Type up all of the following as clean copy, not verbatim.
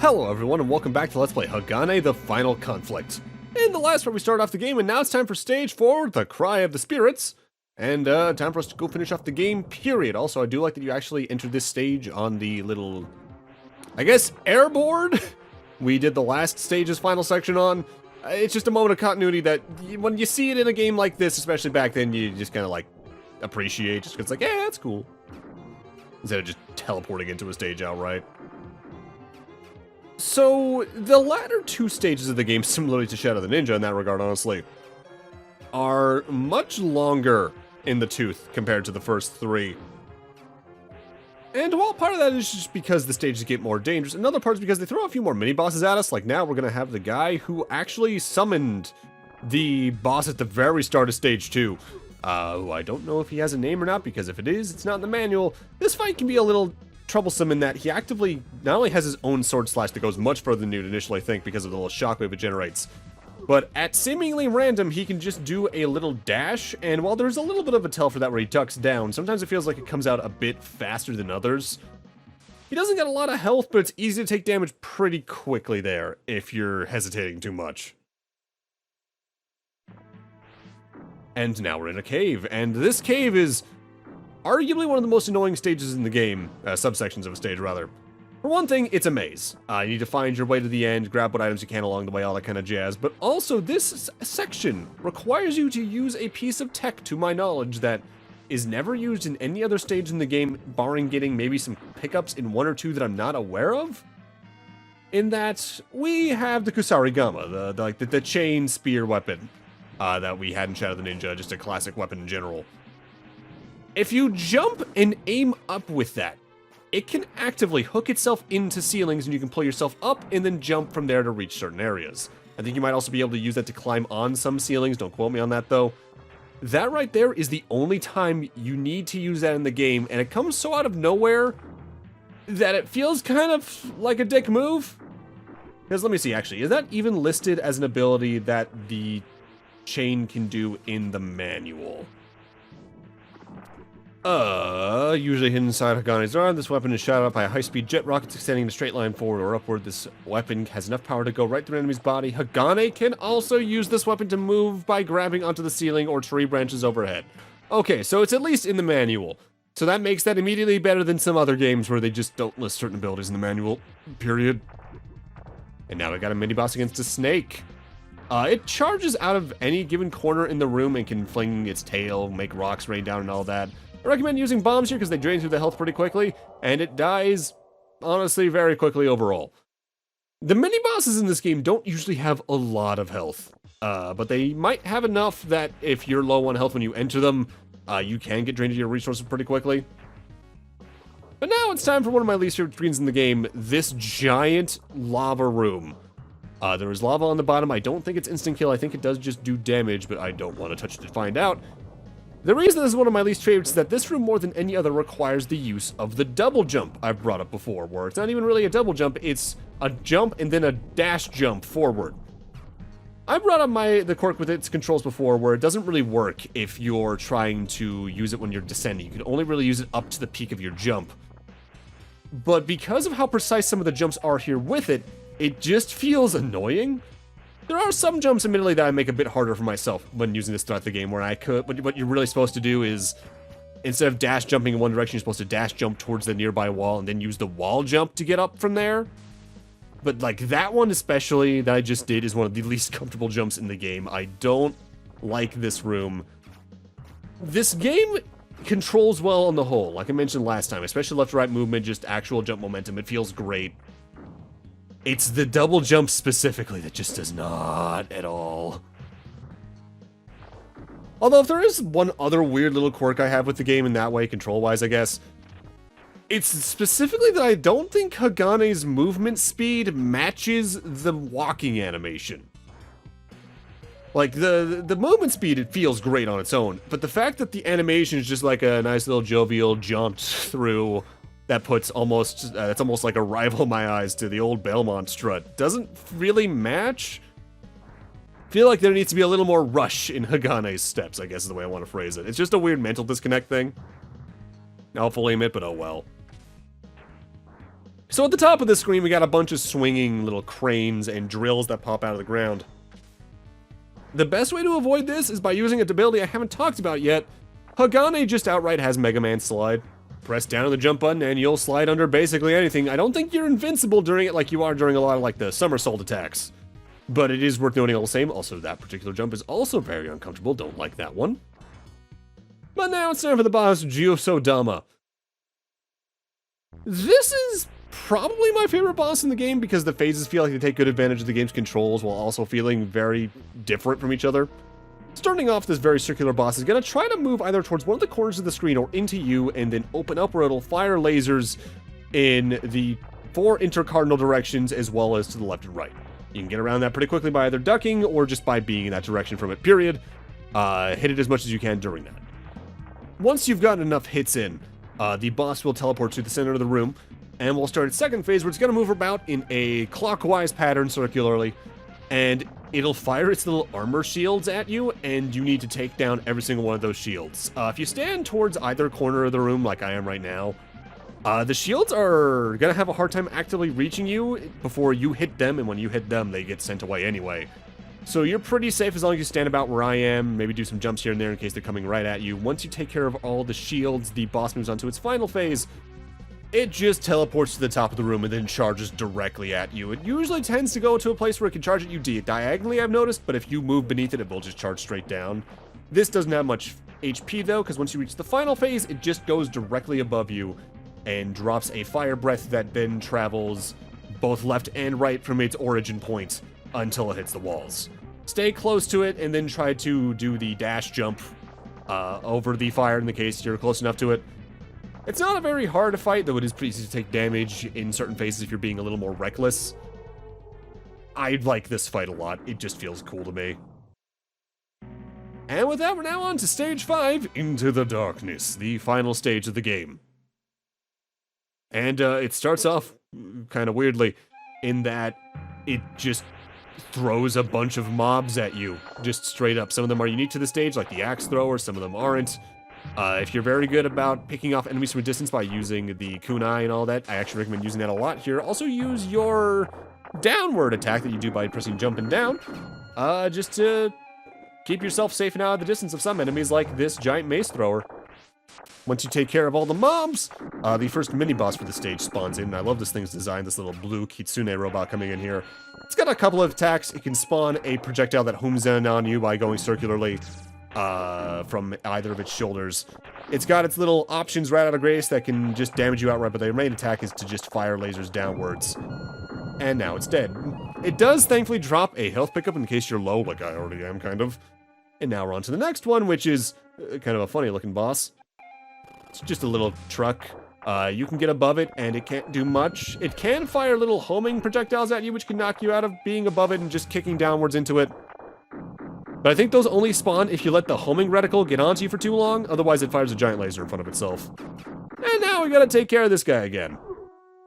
Hello everyone and welcome back to Let's Play Hagane, the Final Conflict. In the last part we started off the game and now it's time for stage 4, the Cry of the Spirits. And time for us to go finish off the game, period. Also, I do like that you actually entered this stage on the little, I guess, airboard we did the last stage's final section on. It's just a moment of continuity that, when you see it in a game like this, especially back then, you just kind of like appreciate, just 'cause it's like, yeah, that's cool. Instead of just teleporting into a stage outright. So, the latter two stages of the game, similarly to Shadow the Ninja in that regard, honestly, are much longer in the tooth compared to the first three. And while part of that is just because the stages get more dangerous, another part is because they throw a few more mini-bosses at us. Like now we're gonna have the guy who actually summoned the boss at the very start of stage 2. Who I don't know if he has a name or not, because if it is, it's not in the manual. This fight can be a little troublesome in that he actively not only has his own sword slash that goes much further than you'd initially think because of the little shockwave it generates, but at seemingly random, he can just do a little dash, and while there's a little bit of a tell for that where he ducks down, sometimes it feels like it comes out a bit faster than others. He doesn't get a lot of health, but it's easy to take damage pretty quickly there if you're hesitating too much. And now we're in a cave, and this cave is arguably one of the most annoying stages in the game, subsections of a stage rather. For one thing, it's a maze. You need to find your way to the end, grab what items you can along the way, all that kind of jazz. But also, this section requires you to use a piece of tech, to my knowledge, that is never used in any other stage in the game, barring getting maybe some pickups in one or two that I'm not aware of. In that, we have the Kusarigama, the chain spear weapon that we had in Shadow the Ninja, just a classic weapon in general. If you jump and aim up with that, it can actively hook itself into ceilings and you can pull yourself up and then jump from there to reach certain areas. I think you might also be able to use that to climb on some ceilings, don't quote me on that though. That right there is the only time you need to use that in the game, and it comes so out of nowhere that it feels kind of like a dick move. Because let me see, actually, is that even listed as an ability that the chain can do in the manual? Usually hidden inside Hagane's arm, this weapon is shot out by a high-speed jet rockets extending in a straight line forward or upward. This weapon has enough power to go right through an enemy's body. Hagane can also use this weapon to move by grabbing onto the ceiling or tree branches overhead. Okay, so it's at least in the manual. So that makes that immediately better than some other games where they just don't list certain abilities in the manual, period. And now we got a mini-boss against a snake. It charges out of any given corner in the room and can fling its tail, make rocks rain down and all that. I recommend using bombs here because they drain through the health pretty quickly, and it dies, honestly, very quickly overall. The mini-bosses in this game don't usually have a lot of health, but they might have enough that if you're low on health when you enter them, you can get drained of your resources pretty quickly. But now it's time for one of my least favorite screens in the game, this giant lava room. There is lava on the bottom. I don't think it's instant kill. I think it does just do damage, but I don't want to touch it to find out. The reason this is one of my least favorites is that this room, more than any other, requires the use of the double jump I've brought up before, where it's not even really a double jump, it's a jump and then a dash jump forward. I brought up the quirk with its controls before, where it doesn't really work if you're trying to use it when you're descending. You can only really use it up to the peak of your jump. But because of how precise some of the jumps are here with it, it just feels annoying. There are some jumps, admittedly, that I make a bit harder for myself when using this throughout the game, where I could, but what you're really supposed to do is, instead of dash jumping in one direction, you're supposed to dash jump towards the nearby wall and then use the wall jump to get up from there. But like that one especially that I just did is one of the least comfortable jumps in the game. I don't like this room. This game controls well on the whole, like I mentioned last time, especially left to right movement, just actual jump momentum. It feels great. It's the double jump specifically that just does not at all. Although if there is one other weird little quirk I have with the game in that way, control-wise I guess, it's specifically that I don't think Hagane's movement speed matches the walking animation. Like, the movement speed, it feels great on its own, but the fact that the animation is just like a nice little jovial jaunt through that puts almost, that's almost like a rival in my eyes to the old Belmont strut, doesn't really match. Feel like there needs to be a little more rush in Hagane's steps, I guess is the way I want to phrase it. It's just a weird mental disconnect thing. I'll fully admit, but oh well. So at the top of the screen, we got a bunch of swinging little cranes and drills that pop out of the ground. The best way to avoid this is by using an ability I haven't talked about yet. Hagane just outright has Mega Man Slide. Press down on the jump button and you'll slide under basically anything. I don't think you're invincible during it like you are during a lot of like the somersault attacks. But it is worth noting all the same. Also, that particular jump is also very uncomfortable. Don't like that one. But now it's time for the boss, Jyuso-Dama. This is probably my favorite boss in the game because the phases feel like they take good advantage of the game's controls while also feeling very different from each other. Starting off, this very circular boss is going to try to move either towards one of the corners of the screen or into you and then open up where it'll fire lasers in the 4 intercardinal directions as well as to the left and right. You can get around that pretty quickly by either ducking or just by being in that direction from it, period. Hit it as much as you can during that. Once you've gotten enough hits in, the boss will teleport to the center of the room, and we'll start its second phase where it's going to move about in a clockwise pattern circularly, and it'll fire its little armor shields at you, and you need to take down every single one of those shields. If you stand towards either corner of the room like I am right now, the shields are going to have a hard time actively reaching you before you hit them, and when you hit them, they get sent away anyway. So you're pretty safe as long as you stand about where I am, maybe do some jumps here and there in case they're coming right at you. Once you take care of all the shields, the boss moves on to its final phase. It just teleports to the top of the room and then charges directly at you. It usually tends to go to a place where it can charge at you diagonally, I've noticed, but if you move beneath it, it will just charge straight down. This doesn't have much HP though, because once you reach the final phase, it just goes directly above you and drops a fire breath that then travels both left and right from its origin point until it hits the walls. Stay close to it and then try to do the dash jump over the fire in the case you're close enough to it. It's not a very hard fight, though it is pretty easy to take damage in certain phases if you're being a little more reckless. I like this fight a lot. It just feels cool to me. And with that, we're now on to Stage 5, Into the Darkness, the final stage of the game. And it starts off kind of weirdly in that it just throws a bunch of mobs at you, just straight up. Some of them are unique to the stage, like the axe thrower, some of them aren't. If you're very good about picking off enemies from a distance by using the kunai and all that, I actually recommend using that a lot here. Also use your downward attack that you do by pressing jump and down, just to keep yourself safe and out of the distance of some enemies like this giant mace thrower. Once you take care of all the mobs, the first mini-boss for the stage spawns in. I love this thing's design, this little blue Kitsune robot coming in here. It's got a couple of attacks. It can spawn a projectile that homes in on you by going circularly from either of its shoulders. It's got its little options right out of grace that can just damage you outright, but the main attack is to just fire lasers downwards. And now it's dead. It does thankfully drop a health pickup in case you're low, like I already am, kind of. And now we're on to the next one, which is kind of a funny looking boss. It's just a little truck. You can get above it, and it can't do much. It can fire little homing projectiles at you, which can knock you out of being above it and just kicking downwards into it. But I think those only spawn if you let the homing reticle get onto you for too long, otherwise it fires a giant laser in front of itself. And now we gotta take care of this guy again.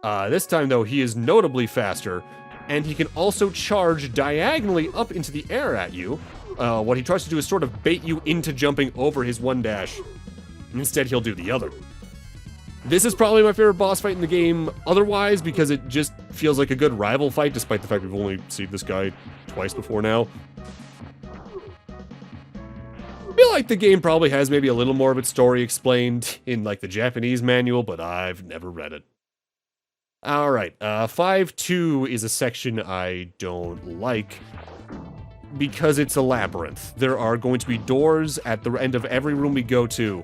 This time, though, he is notably faster, and he can also charge diagonally up into the air at you. What he tries to do is sort of bait you into jumping over his one dash. Instead, he'll do the other. This is probably my favorite boss fight in the game otherwise, because it just feels like a good rival fight, despite the fact we've only seen this guy twice before now. I feel like the game probably has maybe a little more of its story explained in like the Japanese manual, but I've never read it. Alright, 5-2 is a section I don't like because it's a labyrinth. There are going to be doors at the end of every room we go to.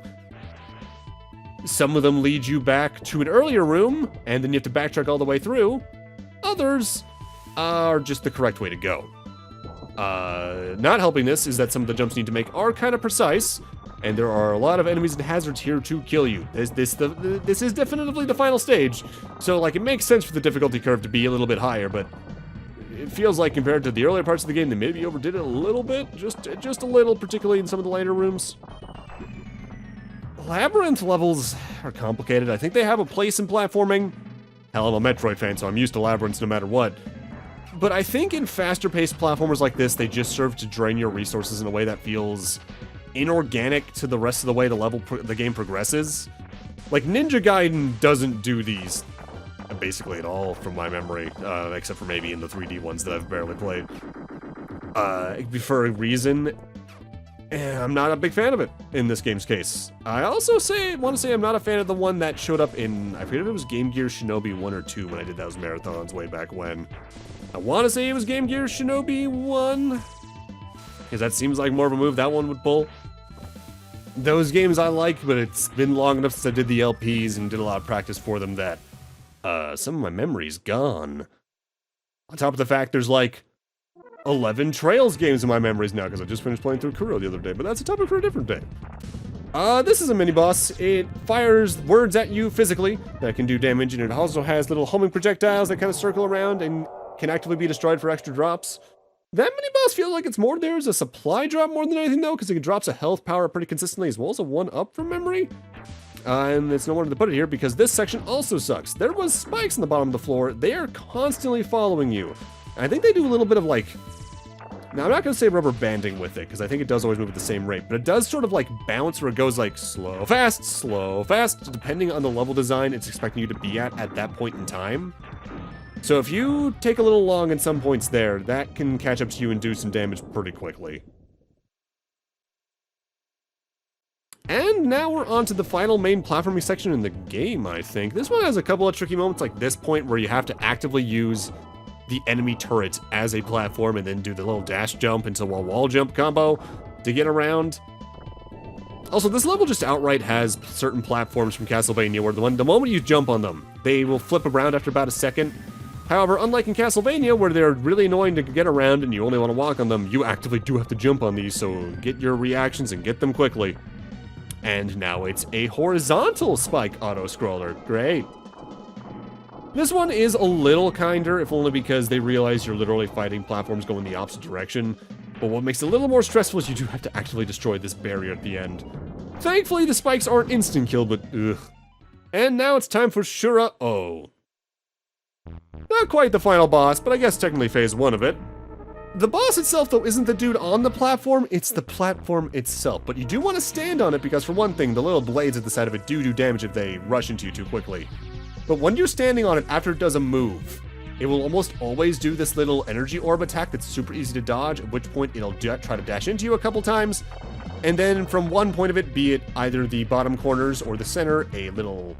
Some of them lead you back to an earlier room, and then you have to backtrack all the way through. Others are just the correct way to go. Not helping this is that some of the jumps you need to make are kind of precise, and there are a lot of enemies and hazards here to kill you. This is definitively the final stage, so like it makes sense for the difficulty curve to be a little bit higher, but it feels like compared to the earlier parts of the game, they maybe overdid it a little bit, just a little, particularly in some of the later rooms. Labyrinth levels are complicated. I think they have a place in platforming. Hell, I'm a Metroid fan, so I'm used to labyrinths no matter what. But I think in faster-paced platformers like this, they just serve to drain your resources in a way that feels inorganic to the rest of the way the game progresses. Like, Ninja Gaiden doesn't do these basically at all from my memory, except for maybe in the 3D ones that I've barely played. For a reason, I'm not a big fan of it in this game's case. I also want to say I'm not a fan of the one that showed up in, I forget if it was Game Gear Shinobi 1 or 2 when I did those marathons way back when. I want to say it was Game Gear Shinobi 1, because that seems like more of a move that one would pull. Those games I like, but it's been long enough since I did the LPs and did a lot of practice for them that some of my memory's gone. On top of the fact there's like 11 Trails games in my memories now, because I just finished playing through Kuro the other day, but that's a topic for a different day. This is a mini-boss. It fires words at you physically that can do damage, and it also has little homing projectiles that kind of circle around and can actively be destroyed for extra drops. That mini-boss feels like it's more there as a supply drop more than anything, though, because it drops a health power pretty consistently, as well as a 1-up from memory. And it's no wonder to put it here, because this section also sucks. There was spikes on the bottom of the floor. They are constantly following you. And I think they do a little bit of, like... Now, I'm not going to say rubber banding with it, because I think it does always move at the same rate, but it does sort of, like, bounce where it goes, like, slow, fast, depending on the level design it's expecting you to be at that point in time. So if you take a little long in some points there, that can catch up to you and do some damage pretty quickly. And now we're on to the final main platforming section in the game, I think. This one has a couple of tricky moments like this point where you have to actively use the enemy turret as a platform and then do the little dash jump into a wall jump combo to get around. Also, this level just outright has certain platforms from Castlevania where the moment you jump on them, they will flip around after about a second. However, unlike in Castlevania, where they're really annoying to get around and you only want to walk on them, you actively do have to jump on these, so get your reactions and get them quickly. And now it's a horizontal spike auto-scroller. Great. This one is a little kinder, if only because they realize you're literally fighting platforms going the opposite direction. But what makes it a little more stressful is you do have to actually destroy this barrier at the end. Thankfully, the spikes aren't instant kill, but ugh. And now it's time for Shura-Oh. Not quite the final boss, but I guess technically phase 1 of it. The boss itself, though, isn't the dude on the platform, it's the platform itself. But you do want to stand on it because, for one thing, the little blades at the side of it do damage if they rush into you too quickly. But when you're standing on it after it does a move, it will almost always do this little energy orb attack that's super easy to dodge, at which point it'll try to dash into you a couple times. And then from one point of it, be it either the bottom corners or the center, a little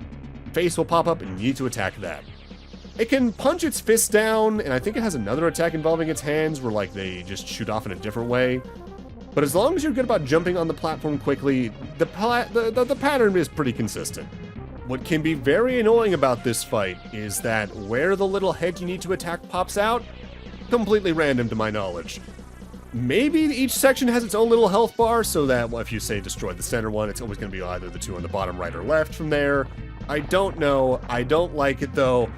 face will pop up and you need to attack that. It can punch its fist down, and I think it has another attack involving its hands where, like, they just shoot off in a different way. But as long as you're good about jumping on the platform quickly, the pattern is pretty consistent. What can be very annoying about this fight is that where the little head you need to attack pops out, completely random to my knowledge. Maybe each section has its own little health bar, so that if you, say, destroy the center one, it's always going to be either the two on the bottom right or left from there. I don't know. I don't like it, though,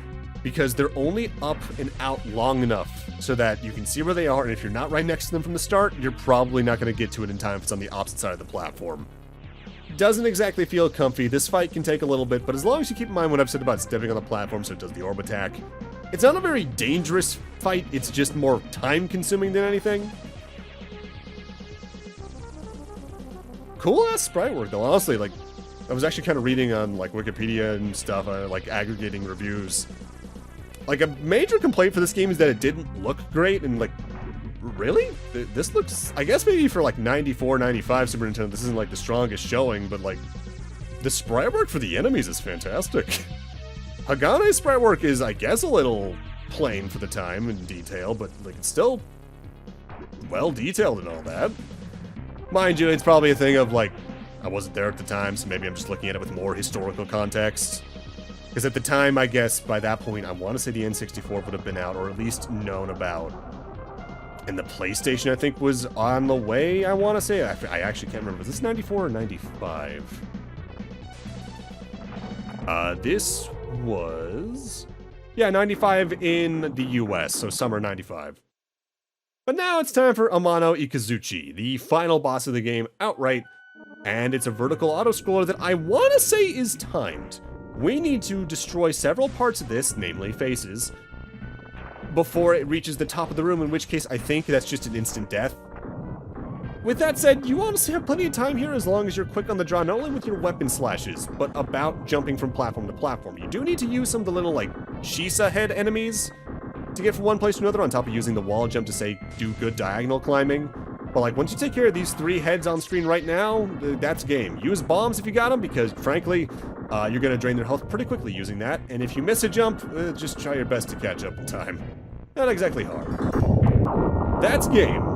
because they're only up and out long enough so that you can see where they are, and if you're not right next to them from the start, you're probably not going to get to it in time if it's on the opposite side of the platform. Doesn't exactly feel comfy. This fight can take a little bit, but as long as you keep in mind what I've said about stepping on the platform so it does the orb attack, it's not a very dangerous fight, it's just more time-consuming than anything. Cool-ass sprite work, though, honestly. Like, I was actually kind of reading on, like, Wikipedia and stuff, like, aggregating reviews. Like, a major complaint for this game is that it didn't look great, and, like, really? This looks, I guess maybe for, like, 94, 95 Super Nintendo, this isn't, like, the strongest showing, but, like, the sprite work for the enemies is fantastic. Hagane's sprite work is, I guess, a little plain for the time in detail, but, like, it's still well detailed and all that. Mind you, it's probably a thing of, like, I wasn't there at the time, so maybe I'm just looking at it with more historical context. Because at the time, I guess, by that point, I want to say the N64 would have been out, or at least known about. And the PlayStation, I think, was on the way, I want to say. I actually can't remember. Was this 94 or 95? This was... yeah, 95 in the US, so summer 95. But now it's time for Amano-Ikazuchi, the final boss of the game outright. And it's a vertical auto-scroller that I want to say is timed. We need to destroy several parts of this, namely faces, before it reaches the top of the room, in which case I think that's just an instant death. With that said, you honestly have plenty of time here as long as you're quick on the draw, not only with your weapon slashes, but about jumping from platform to platform. You do need to use some of the little, like, Shisa head enemies to get from one place to another, on top of using the wall jump to, say, do good diagonal climbing. But like, once you take care of these 3 heads on screen right now, that's game. Use bombs if you got them, because frankly, you're gonna drain their health pretty quickly using that. And if you miss a jump, just try your best to catch up in time. Not exactly hard. That's game.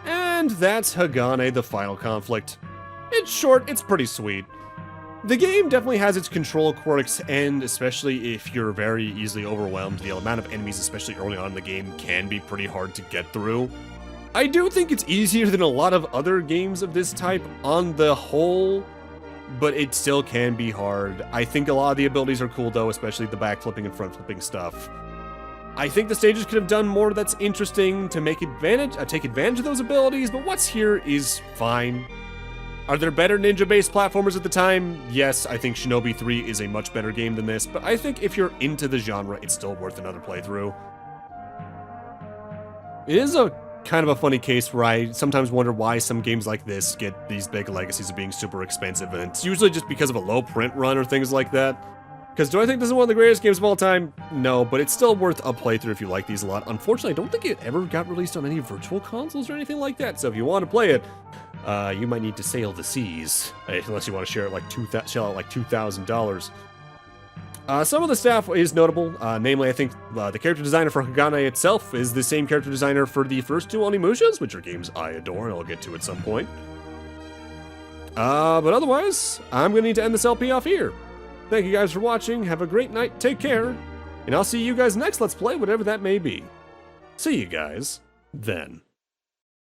And that's Hagane, the final conflict. It's short, it's pretty sweet. The game definitely has its control quirks, and especially if you're very easily overwhelmed, the amount of enemies, especially early on in the game, can be pretty hard to get through. I do think it's easier than a lot of other games of this type on the whole, but it still can be hard. I think a lot of the abilities are cool though, especially the backflipping and front flipping stuff. I think the stages could have done more that's interesting to take advantage of those abilities, but what's here is fine. Are there better ninja-based platformers at the time? Yes, I think Shinobi 3 is a much better game than this, but I think if you're into the genre, it's still worth another playthrough. It is a kind of a funny case where I sometimes wonder why some games like this get these big legacies of being super expensive, and it's usually just because of a low print run or things like that. Because do I think this is one of the greatest games of all time? No, but it's still worth a playthrough if you like these a lot. Unfortunately, I don't think it ever got released on any virtual consoles or anything like that, so if you want to play it, you might need to sail the seas, unless you want to share it like shell out like $2,000. Some of the staff is notable, namely I think the character designer for Hagane itself is the same character designer for the first 2 Onimushas, which are games I adore and I'll get to at some point. But otherwise, I'm going to need to end this LP off here. Thank you guys for watching, have a great night, take care, and I'll see you guys next Let's Play, whatever that may be. See you guys then.